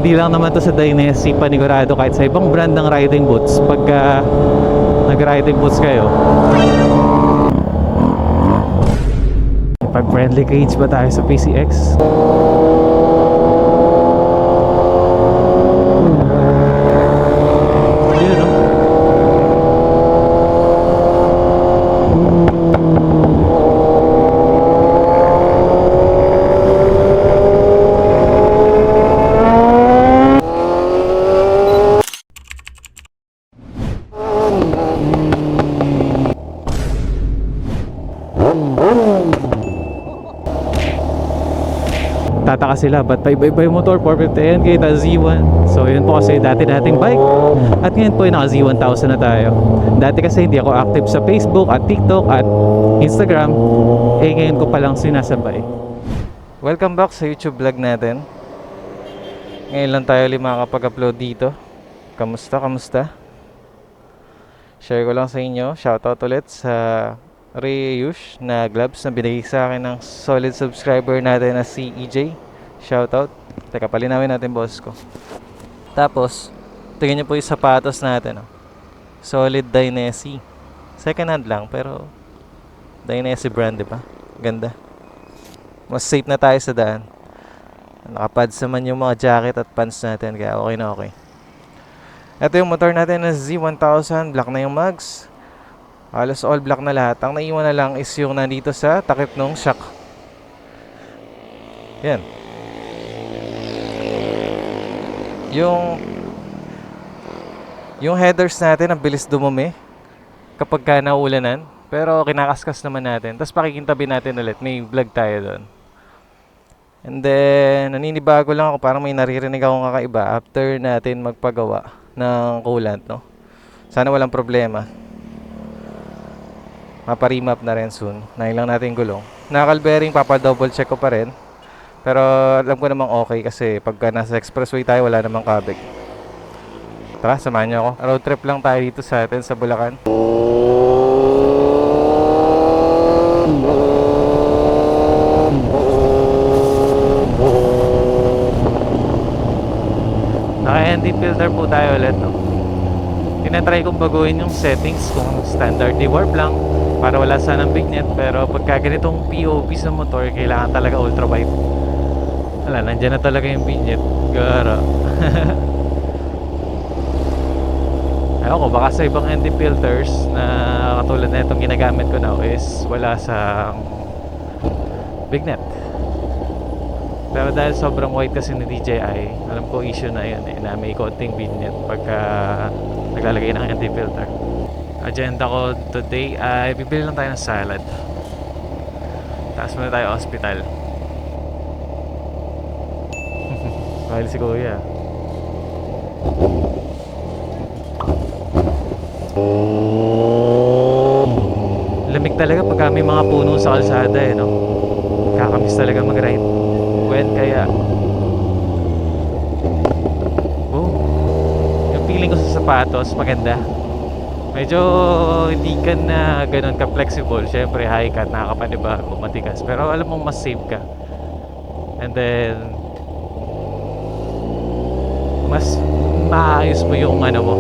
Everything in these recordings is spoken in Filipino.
Hindi lang naman to sa Dynasty, panigurado kahit sa ibang brand ng riding boots. Pagka nag-riding boots kayo, pag friendly cage ba tayo sa PCX? Yun, no? Tataka sila, ba't pa iba-iba yung motor? 450NK, tapos Z1. So yun po kasi dati nating bike. At ngayon po ay naka Z1000 na tayo. Dati kasi hindi ako active sa Facebook at TikTok at Instagram. Eh ngayon ko palang sinasabay. Welcome back sa YouTube vlog natin. Ngayon lang tayo makakapag-upload dito. Kamusta? Share ko lang sa inyo. Shoutout ulit sa Reyush na gloves na binigay sa akin ng solid subscriber natin na si EJ. Shoutout. Teka, palinawin natin boss ko. Tapos, tingnan nyo po yung sapatos natin. Oh. Solid Dynasty. Second hand lang, pero Dynasty brand, di ba? Ganda. Mas safe na tayo sa daan. Nakapads naman yung mga jacket at pants natin, kaya okay na okay. Ito yung motor natin na Z1000. Black na yung mags. Halos all black na lahat. Ang naiwan na lang is yung nandito sa takip ng shock. Yan. Yung headers natin ang bilis dumumi kapag ka naulanan. Pero kinakaskas naman natin. Tapos pakikintabi natin ulit. May vlog tayo doon. And then, naninibago lang ako. Parang may naririnig akong kakaiba after natin magpagawa ng coolant, no? Sana walang problema. Mapa-remap na rin soon. Nahin lang natin gulong. Naka-bearing, papa-double check ko pa rin. Pero alam ko namang okay kasi pagka nasa expressway tayo, wala namang kabig. Tara, samahan niyo ako. Road trip lang tayo dito sa atin sa Bulacan. Naka-ND filter po tayo ulit, no? Tinatry kong baguhin yung settings kung standard D-warp lang para wala sanang bignet, pero pagka ganitong POV sa motor, kailangan talaga ultra wide. Wala, nandyan na talaga yung bignet. Gara. Ayoko, baka sa ibang ND filters na katulad na itong ginagamit ko now is wala sa bignet. Pero dahil sobrang wide kasi ni DJI, alam ko issue na yun na may konting bignet pagka naglalagay ng ND filter. Agenda ko today ay bibili lang tayo ng salad. Tapos muna tayo hospital. Mahal si Kuya. Lamig talaga pagka may mga puno sa kalsada eh, no? Kakamiss talaga mag-ride. When kaya yung feeling ko sa sapatos maganda. Medyo hindi ka na ganun ka-flexible. Siyempre high cut, nakakapanibago, matigas. Pero alam mong mas safe ka. And then mas maayos mo yung ano mo,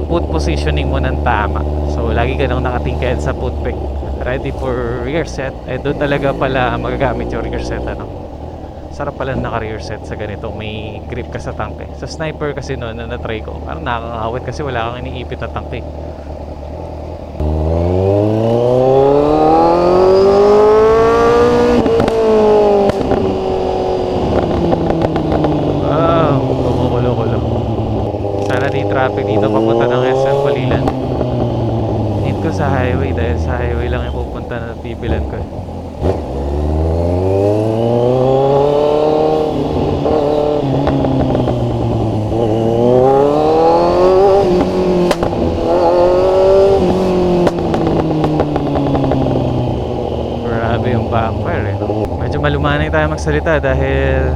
foot positioning mo ng tama. So lagi ka nang nakatingkad sa foot peg, ready for rear set. Eh doon talaga pala magagamit yung rear set, ano. Sarap pala naka-rear set sa ganito, may grip ka sa tangke. Sa sniper kasi noon na na-try ko, parang nakakawit kasi wala kang iniipit na tangke. Wow, kumukulo-kulo. Sana di traffic dito papunta ng SM Balilan. Need ko sa highway dahil sa highway lang yung pupunta na bibilan ko. Medyo malumanay tayo magsalita dahil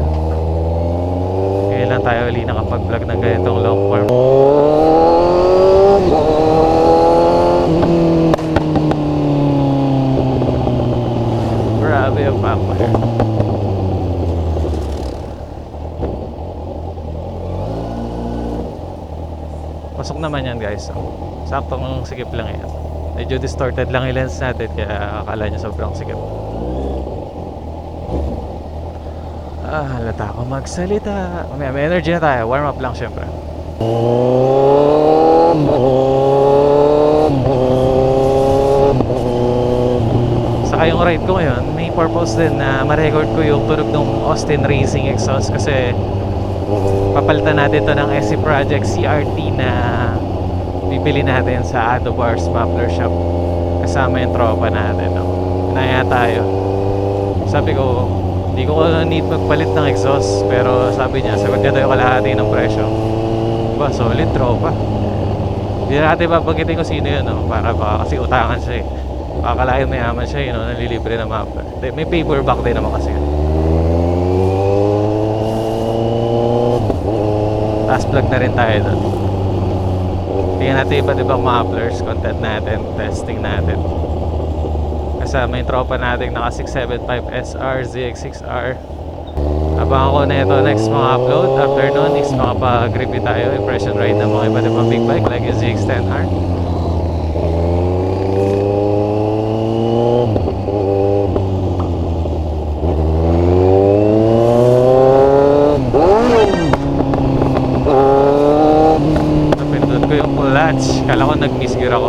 kailan tayo uli nakapag-vlog ng ganitong long form. Grabe yung backfire. Pasok naman yan guys. So, saktong sikip lang yan. Medyo distorted lang yung lens natin kaya akala nyo sobrang sikip. Halata ako magsalita. May energy na tayo. Warm up lang syempre. Saka yung ride ko ngayon, may purpose din na ma-record ko yung tunog ng Austin Racing exhaust kasi papalitan natin to ng SC Project CRT na bibili natin sa Ado Bars Muffler Shop kasama yung tropa natin, no? Naya tayo. Sabi ko, hindi ko need magpalit ng exhaust, pero sabi niya, sagot niya tayo kalahati ng presyo. Diba, solid tropa. Hindi natin babanggitin ko sino yun, no? Para baka kasi utangan siya eh. Akalain mayaman siya, you know, nalilibre na muffler. May paperback din naman kasi. Task plug na rin tayo doon. Tingnan natin iba't ibang mufflers, content natin, testing natin. Kasama yung tropa natin naka 675 SR, ZX6R. Abangan ko na ito next mga upload. After nun is makapag-review tayo, impression ride ng mga iba't ibang big bike like yung ZX10R. Kala ko nag-misgear ako.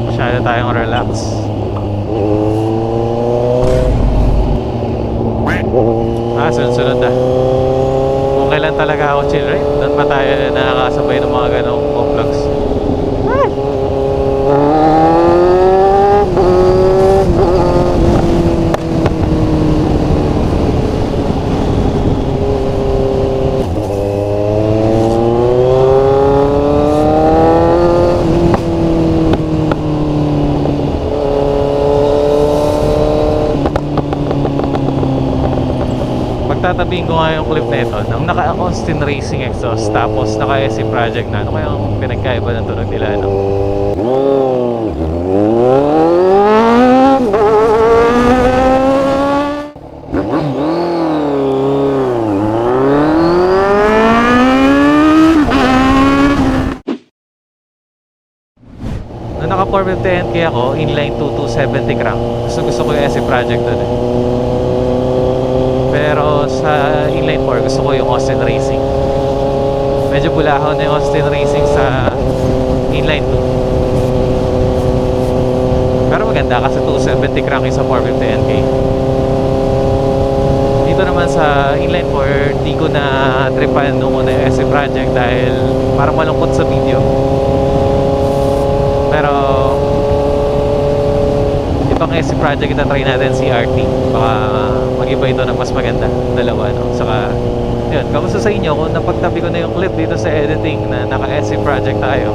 Masyado tayong relax. Sunod-sunod na. Kung kailan talaga ako chill ride, doon pa tayo nakakasabay ng mga ganong vlogs. Tatabihin ko nga yung clip na ito nang naka-Austin Racing exhaust tapos naka-SC Project na. Ano kayang pinagkaiba ng tunog nila, no? Nung naka 450 NK ako, inline 2270 crank. Gusto ko yung SC Project doon eh. Pero sa inline 4 gusto ko yung Austin Racing. Medyo bulahon na yung Austin Racing sa inline 2. Pero maganda kasi 270 crank yung sa 450 NK. Dito naman sa inline 4 di ko na tripan nung una yung SC Project dahil parang malungkot sa video. Pero ibang SC Project ita try natin CRT. Baka mag-iba ito ng mas maganda. Dalawa, no? Saka yun, kamusta sa inyo kung napagtabi ko na yung clip dito sa editing na naka-SC Project tayo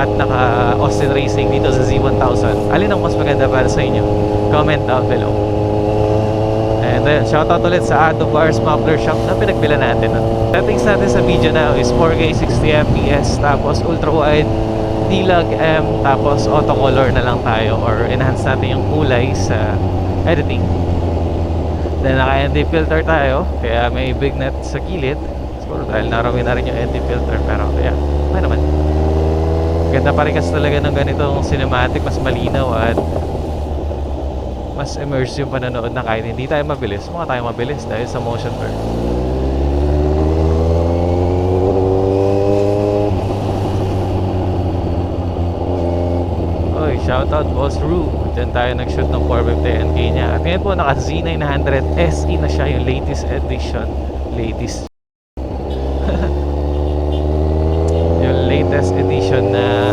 at naka-Austin Racing dito sa Z1000, alin ang mas maganda para sa inyo? Comment down below. And then, shoutout ulit sa Ado Bars Muffler Shop na pinagbila natin, no? Settings natin sa video na is 4K 60fps tapos ultra-wide D-Log M tapos auto-color na lang tayo or enhance natin yung kulay sa editing. Then naka-ND filter tayo, kaya may big net sa gilid. Siguro dahil narawin na rin yung ND filter, pero yeah, may naman. Ganda pa rin kasi talaga ng ganitong cinematic, mas malinaw at mas immersive yung panonood na kahit hindi tayo mabilis. Mukha tayo mabilis dahil sa motion blur. Oy, shoutout Boss Roo. Diyan tayo nag-shoot ng 450 NK niya. At ngayon po naka Z900 SE na siya, yung latest edition. Yung latest edition na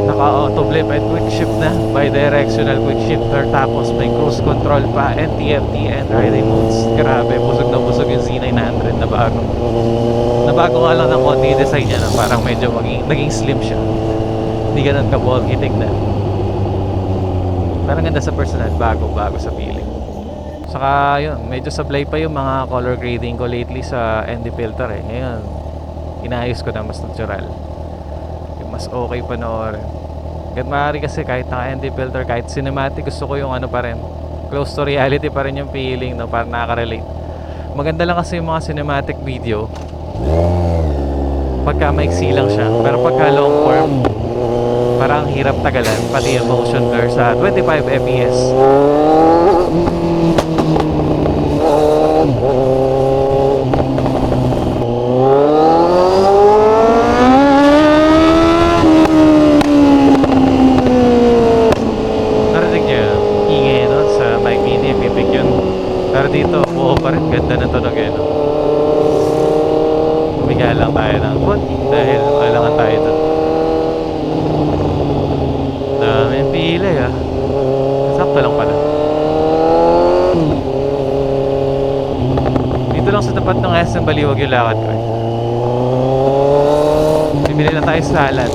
naka-auto blip at quick shift na, bi-directional quick shifter, tapos may cruise control pa, NTFT and riding modes. Grabe, busog na busog yung Z900 na bago. Nabago nga lang ng konti yung design niya, no? Parang medyo naging slim siya. Hindi ganun ka-bulky tignan. Parang ganda sa personal, bago sa feeling. Saka yun, medyo sablay pa yung mga color grading ko lately sa ND filter eh. Ngayon, inaayos ko na mas natural. Yung mas okay panoorin. Kahit maaari kasi kahit naka ND filter, kahit cinematic, gusto ko yung ano pa rin, close to reality pa rin yung feeling, no? Para nakaka-relate. Maganda lang kasi yung mga cinematic video pagka maiksi lang siya. Pero pagka long form, parang hirap tagalan, pati yung motion blur sa 25 fps. Narinig niyo yun? Ingay nun sa mic mini, pipik yun. Pero dito, buo pa rin, ganda na tunog yun. Humiga lang tayo ng konti dahil kailangan tayo dun. Daming pilay ah. Sakto lang pala. Dito lang sa tapat ng SM Baliwag yung lakad ko eh. Bibili na tayo salad.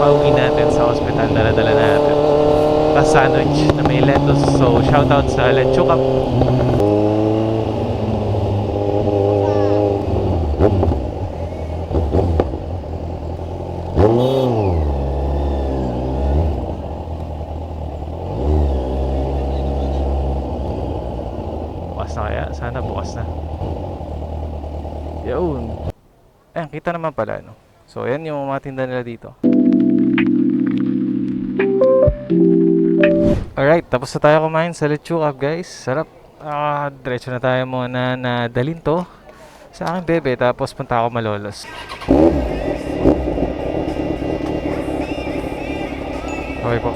Pauwi natin sa hospital. Dala-dala natin. Tapos sandwich na may lettuce. So shoutout sa Lechukap. Bukas na kaya? Sana bukas na. Yun. Ayan, kita naman pala, no? So, ayan yung mga tinda nila dito. Alright, tapos na tayo kumain sa Lechukap, guys. Sarap. Diretso na tayo muna na dalhin to sa aking bebe. Tapos punta ako Malolos. Okay po.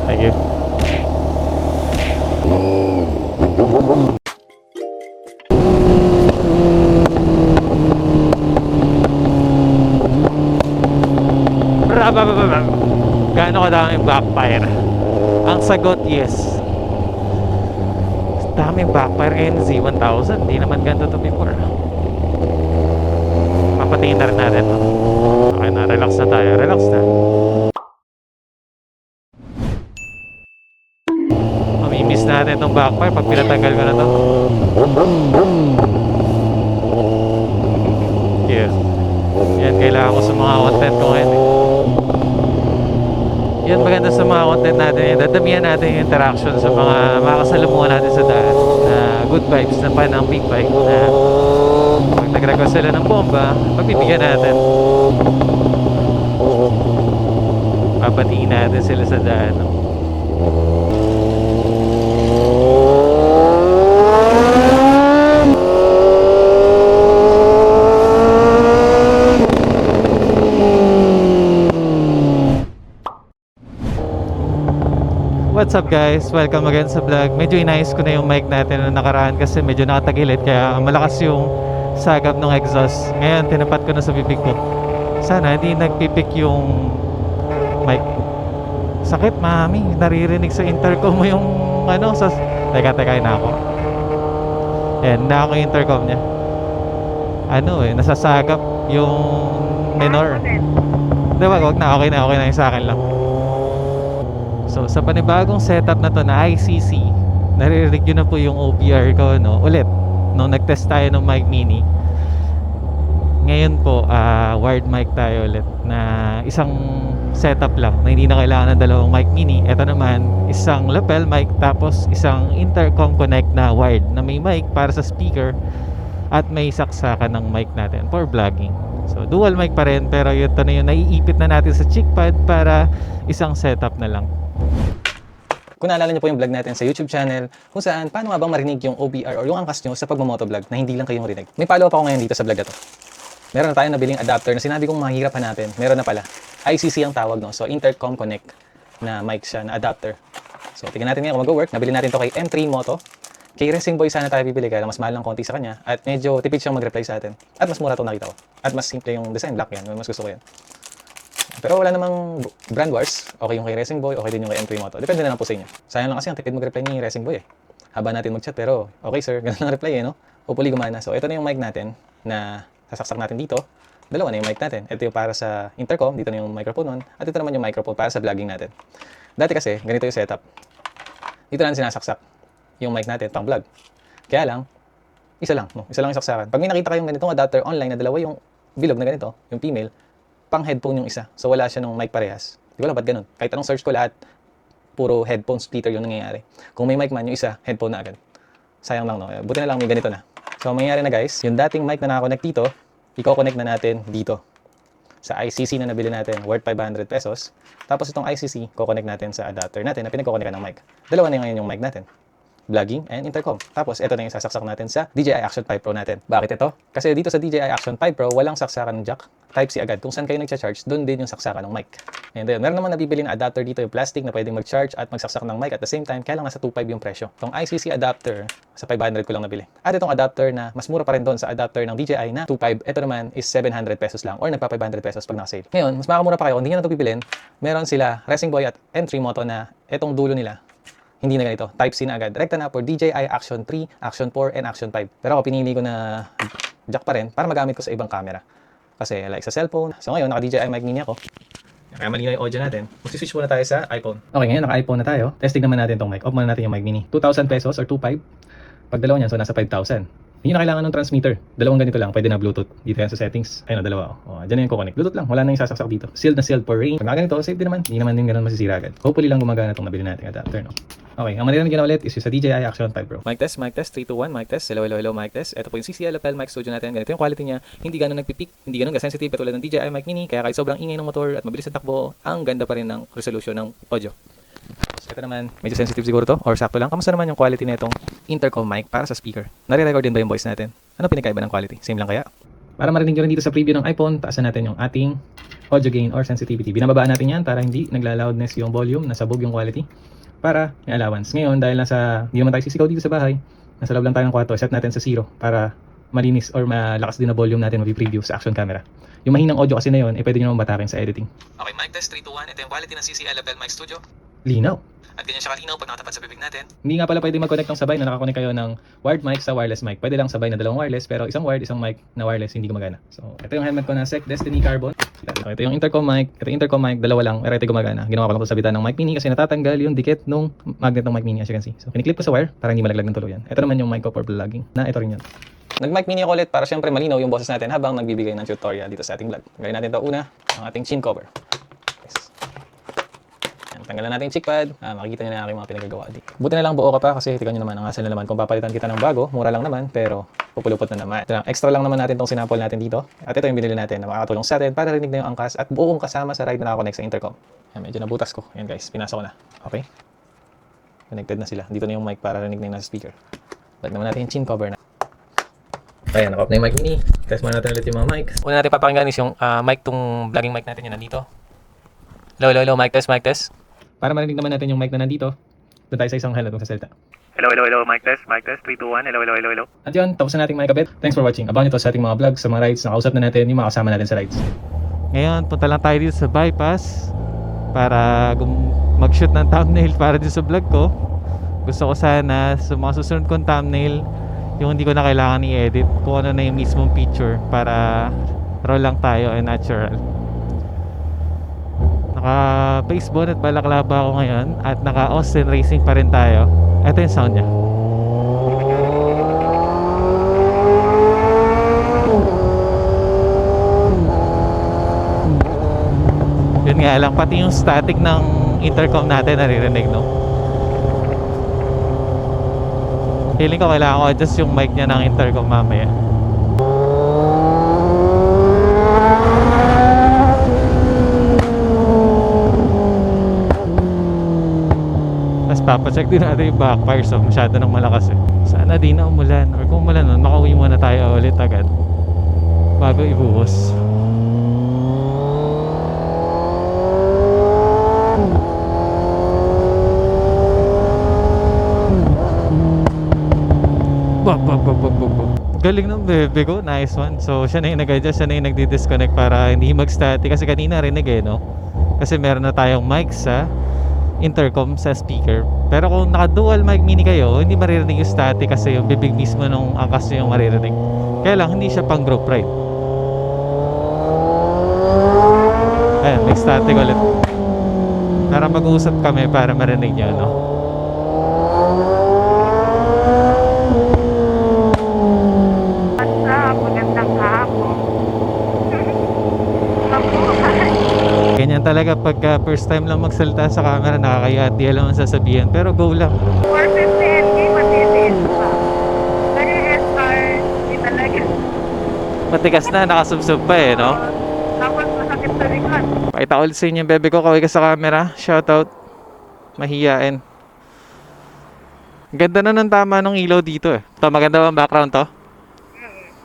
Thank you. Gaano kadaming backfire? Ang sagot, yes. Daming backfire ngayon Z1000. Hindi naman ganito to before. Papatingin na rin natin. Okay na, relax na tayo. Relax na. Mamimiss natin itong backfire pag pinatanggal ko na to. Yeah. Yan, kailangan ko sa mga content ko ngayon eh. Yan maganda sa mga content natin eh. Dadamihan natin yung interaction sa mga makakasalamuhan natin sa daan na good vibes na pa ng big bike na pag nag-request sila ng bomba, pagbibigyan natin. Papatiin natin sila sa daan. What's up guys? Welcome again sa vlog. Medyo inayos ko na yung mic natin na nakaraan kasi medyo nakatagilid kaya malakas yung sagap ng exhaust. Ngayon tinapat ko na sa bibig ko. Sana hindi nagpipik yung mic. Sakit mami, naririnig sa intercom mo yung ano sa... Teka na ako. Ayan, na ako yung intercom niya. Ano nasasagap yung minor. Diba, wag na, okay na yung sa akin lang. So sa panibagong setup na to na ICC, naririnig nyo na po yung OBR ko ulit nung nag-test tayo ng mic mini. Ngayon po wired mic tayo ulit na isang setup lang na hindi na kailangan ng dalawang mic mini. Ito naman isang lapel mic tapos isang intercom connect na wired na may mic para sa speaker at may saksakan ng mic natin for vlogging. So dual mic pa rin pero ito na yung naiipit na natin sa cheek pad para isang setup na lang. Kung naalala niyo po yung vlog natin sa YouTube channel, kung saan paano nga bang marinig yung OBR or yung angkas nyo sa pagmamotovlog na hindi lang kayong rinig. May follow-up ako ngayon dito sa vlog na to. meron na tayong nabiling adapter na sinabi kong mahirap hanapin. Meron na pala. ICC ang tawag, no? So, Intercom Connect na mic siya, na adapter. So, tingnan natin ngayon kung mag-work. Nabili natin to kay M3 Moto. Kay Racing Boy sana tayo pipili kaya mas mahal ng konti sa kanya. At medyo tipid siyang mag-reply sa atin. At mas mura to nakita ko. At mas simple yung design, black yan. Mas gusto ko yan. Pero wala namang brand wars. Okay yung kay Racing Boy, okay din yung kay M3 Moto. Depende na lang po sa inyo. Sayang lang kasi ang tipid mag-reply ni Racing Boy eh. Haba natin mag-chat pero okay sir, ganun lang reply eh, no? Hopefully gumana. So, ito na yung mic natin na sasaksak natin dito. Dalawa na yung mic natin. Ito yung para sa intercom, dito na yung microphone nun. At ito naman yung microphone para sa vlogging natin. Dati kasi, ganito yung setup. Dito na sinasaksak yung mic natin, pang vlog. Kaya lang, isa lang, no? Isa lang yung saksakan. Pag may nakita kayong ganitong adapter online na dalawa yung bilog na ganito, yung female, pang headphone yung isa. So, wala siya ng mic parehas. Di ko alam ba't ganun. Kahit anong search ko lahat, puro headphone splitter yung nangyayari. Kung may mic man, yung isa, headphone na agad. Sayang lang, no? Buti na lang may ganito na. So, ang mangyayari na guys, yung dating mic na nakakonect dito, i-connect na natin dito. Sa ICC na nabili natin, worth 500 pesos. Tapos itong ICC, connect natin sa adapter natin na pinag-connect ng mic. Dalawa na ngayon yung mic natin. Vlogging and intercom. Tapos, ito na yung sasaksak natin sa DJI Action 5 Pro natin. Bakit ito? Kasi dito sa DJI Action 5 Pro, walang saksakan ng jack. Type-C agad. Kung saan kayo nag-charge, doon din yung saksakan ng mic. And then, meron naman nabibili na adapter dito, yung plastic na pwedeng mag-charge at magsaksak ng mic at the same time, kaya lang nasa 2.5 yung presyo. Itong ICC adapter, sa 500 ko lang nabili. At itong adapter na mas mura pa rin doon sa adapter ng DJI na 2.5, ito naman is 700 pesos lang or nagpa 500 pesos pag naka-sale. Ngayon, mas makamura pa kayo, kung hindi nyo na ito bibilin, meron sila Racing Boy at M3 Moto na itong dulo nila, hindi na ganito. Type-C na agad. Direkta na for DJI Action 3, Action 4, and Action 5. Pero ako pinili ko na jack pa rin para magamit ko sa ibang camera. Kasi like sa cellphone. So ngayon, naka-DJI mic mini ako. Kaya malinaw yung audio natin. Mag-switch muna tayo sa iPhone. Okay, ngayon naka-iPhone na tayo. Testing naman natin itong mic. Off muna natin yung mic mini. 2,000 pesos or 2.5. Pag dalawa niyan, so nasa 5,000. Hindi na kailangan ng transmitter. Dalawang ganito lang. Pwede na Bluetooth. Dito yan sa settings. Ayun, dalawa. Diyan na yung kukonek. Bluetooth lang. Wala na yung sasaksak dito. Sealed na sealed for rain. Pag ganito, safe din naman. Hindi naman din ganun masisira agad. Hopefully lang gumagana itong nabili natin adapter, no? Okay, ang maririnig na ulit is yung sa DJI Action 5 Pro. Mic test, 3, 2, 1, mic test. Hello, hello, hello, mic test. Ito po yung CCL Lapel Mic Studio natin. Ganito yung quality niya. Hindi ganun nagpipik, hindi ganun sensitive katulad ng DJI Mic Mini. Kaya kahit sobrang ingay ng motor at mabilis ang takbo, ang ganda pa rin ng resolution ng audio. So, ito naman, medyo sensitive siguro to or sakto lang. Kamusta naman yung quality nitong intercom mic para sa speaker? Nare-record din ba yung voice natin? Ano pinagkaiba ng quality? Same lang kaya? Para marinig nyo rin dito sa preview ng iPhone, taasan natin yung ating audio gain or sensitivity. Binababaan natin yan para hindi nagla-loudness yung volume, nasabog yung quality. Para may allowance. Ngayon, dahil hindi naman tayo sisigaw dito sa bahay, nasa loob lang tayo ng kwarto, set natin sa 0 para malinis or malakas din na volume natin mapi-preview sa action camera. Yung mahinang audio kasi na yun, pwede nyo naman batakin sa editing. Okay, mic test 3, 2, 1. Ito yung quality ng CCL Lapel Mic Studio. Linaw. At ganyan siya kalinaw pag nakatapat sa bibig natin. Hindi nga pala pwede mag-connect ng sabay na nakakonect kayo ng wired mic sa wireless mic. Pwede lang sabay na dalawang wireless, pero isang wired, isang mic na wireless, hindi gumagana. So, ito yung helmet ko na Sec Destiny Carbon. So, ito yung intercom mic. Ito yung intercom mic, dalawa lang. Pero ito gumagana. Ginawa ko lang sa bitan ng mic mini kasi natatanggal yung dikit nung magnet ng mic mini, as you can see. So, kiniklip ko sa wire para hindi malaglag ng tuluyan. Ito naman yung mic ko for vlogging. Na ito rin yun. Nag-mic mini ako ulit para syempre malinaw yung boses natin habang nagbibigay ng tutorial dito sa ating vlog. Gawin natin ito una, ang ating chin cover. Tanggalan natin yung cheek pad. Makikita nyo na aking mga pinagagawa dito. Buti na lang buo ka pa kasi tingnan nyo naman ang asal na naman. Kung papalitan kita ng bago, mura lang naman pero pupulupot na naman. Extra lang naman natin itong sinapol natin dito. At ito yung binili natin na makakatulong sa atin para rinig na yung angkas at buong kasama sa ride na nakakonect sa intercom. Yan, medyo nabutas ko. Yan guys, pinasok ko na. Okay? Connected na sila. Dito na yung mic para rinig na yung nasa speaker. Balik naman natin yung chin cover na. Ayan, naka-off na yung mic mini. Test muna natin ulit yung mga mic. Una natin papakinggan is yung mic, tong vlogging mic natin yun nandito. Hello, hello, hello, mic test, mic test. Para marinig naman natin yung mic na nandito, doon tayo sa isang hello, doon sa salita. Hello, hello, hello, mic test, 3, 2, 1, hello, hello, hello, hello. At yun, tapos na nating mic kabit. Thanks for watching. Abangan ito sa ating mga vlogs, sa mga rides, nakausap na natin yung mga kasama natin sa rides. Ngayon, punta lang tayo dito sa bypass para mag-shoot ng thumbnail para dito sa vlog ko. Gusto ko sana sa mga susunod kong thumbnail, yung hindi ko na kailangan i-edit, kung ano na yung mismong picture para raw lang tayo and natural. Naka face bonnet balaklava ako ngayon at naka Austin Racing pa rin tayo. Ito yung sound niya. Yun nga lang, pati yung static ng intercom natin naririnig, no? Feeling ko kailangan ko adjust yung mic niya ng intercom mamaya. Papacheck din natin yung backfire, so masyado nang malakas eh. Sana di na umulan, or kung umulan nun, makauwi muna tayo ulit agad bago ibuhos. Galing ng bebe ko, nice one. So siya na yung nag-adjust, siya na yung nagdi-disconnect para hindi mag-static. Kasi kanina rinig eh, no? Kasi meron na tayong mic sa intercom sa speaker. Pero kung naka-dual mic mini kayo, hindi maririnig yung static kasi yung bibig mismo nung angkas nyo yung maririnig. Kaya lang, hindi siya pang group ride. Ayan, may static ulit. Para mag-uusap kami para marinig nyo, no? Magandang hapon. Ganyan talaga pagka first time lang magsalita sa camera, nakakaya at di alam ang sasabihin. Pero go lang. 450 matitiis pa. Pero yung SR, di talaga. Matigas na, nakasubsob pa eh, no? Tapos masakit sa likod. Pakita ulit sa inyo yung bebe ko, kaway ka sa camera. Shoutout. Mahiyain. Ganda na ng tama ng ilaw dito eh. Ito, maganda ba ang background to?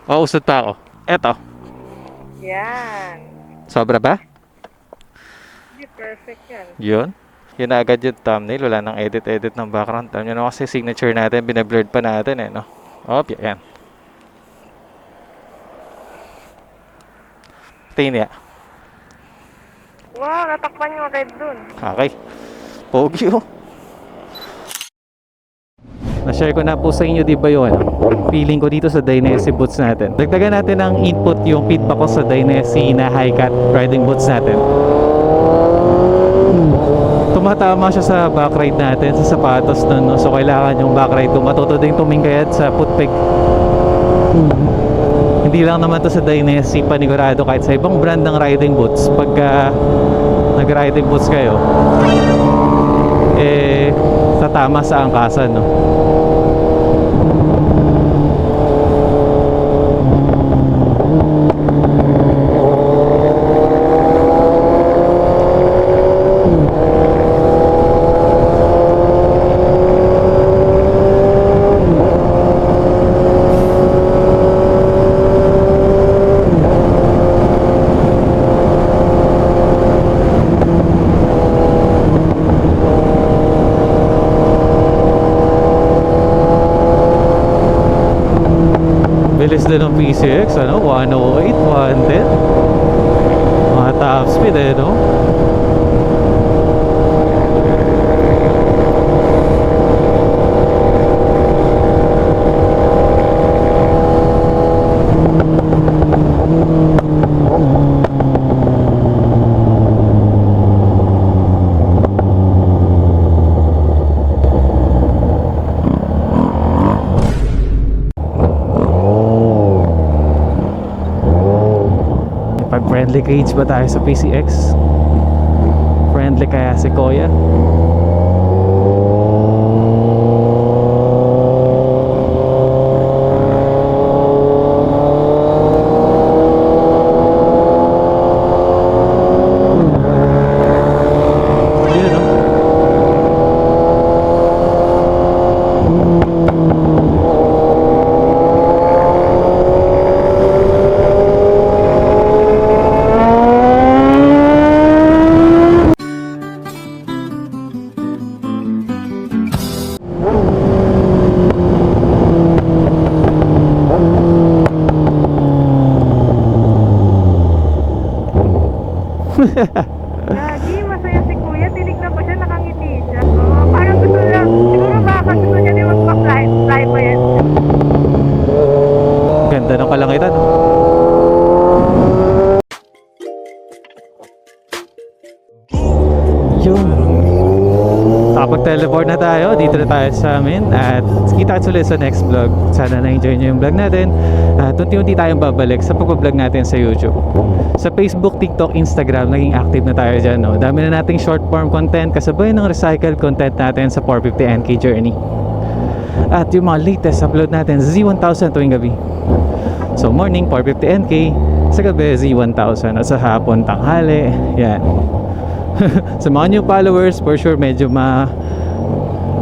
O, usod pa ako. Eto. Yan. Sobra ba? Hindi, perfect yan. Yun. Yun na agad yung thumbnail. Wala nang edit-edit ng background. Alam nyo na kasi signature natin, binablurred pa natin eh, no? Op, yan. Tingin niya. Wow, natakpan yung red dun. Okay. Pogi oh. Na-share ko na po sa inyo, di ba yun? Feeling ko dito sa Dainese boots natin. Dagdagan natin ng input yung feedback ko sa Dainese na high cut riding boots natin. Tumatama siya sa back ride natin, sa sapatos nun, no? So kailangan yung back ride ko matuto din tumingkayad sa footpeg. Hindi lang naman to sa Dainese, panigurado kahit sa ibang brand ng riding boots. Pagka nag-riding boots kayo, eh, tatama sa angkasan, no? Bilis din ng PCX, ano? 108, 110. Mga top speed eh, no? Friendly gauge ba tayo sa PCX? Friendly kaya si Kuya? Yun, no? Lagi, masaya si Kuya. Tinignan pa siya, nakangiti siya. Oh, parang gusto lang. Siguro baka gusto niya din magpa-fly. Fly pa yan. Ganda ng kalangitan, no? Yun. Nakapag-teleport na tayo. Dito na tayo sa amin. At kita-kits ulit sa next vlog. Sana na-enjoy nyo yung vlog natin. At unti-unti tayong babalik sa pag-vlog natin sa YouTube. Sa Facebook, TikTok, Instagram, naging active na tayo dyan, no? Dami na nating short form content kasabay ng recycled content natin sa 450NK journey. At yung mga latest upload natin Z1000 tuwing gabi. So morning 450NK, sa gabi Z1000, at sa hapon tanghali. Yan. Sa mga new followers, for sure medyo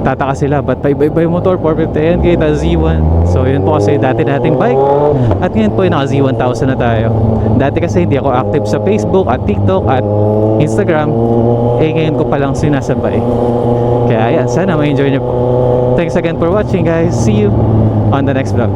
magtataka sila, ba't pa iba-iba yung motor, 450NK, tapos Z1. So yun po kasi dati nating bike. At ngayon po ay naka Z1000 na tayo. Dati kasi hindi ako active sa Facebook at TikTok at Instagram. Ngayon ko palang sinasabay. Kaya yan, sana ma-enjoy nyo po. Thanks again for watching guys. See you on the next vlog.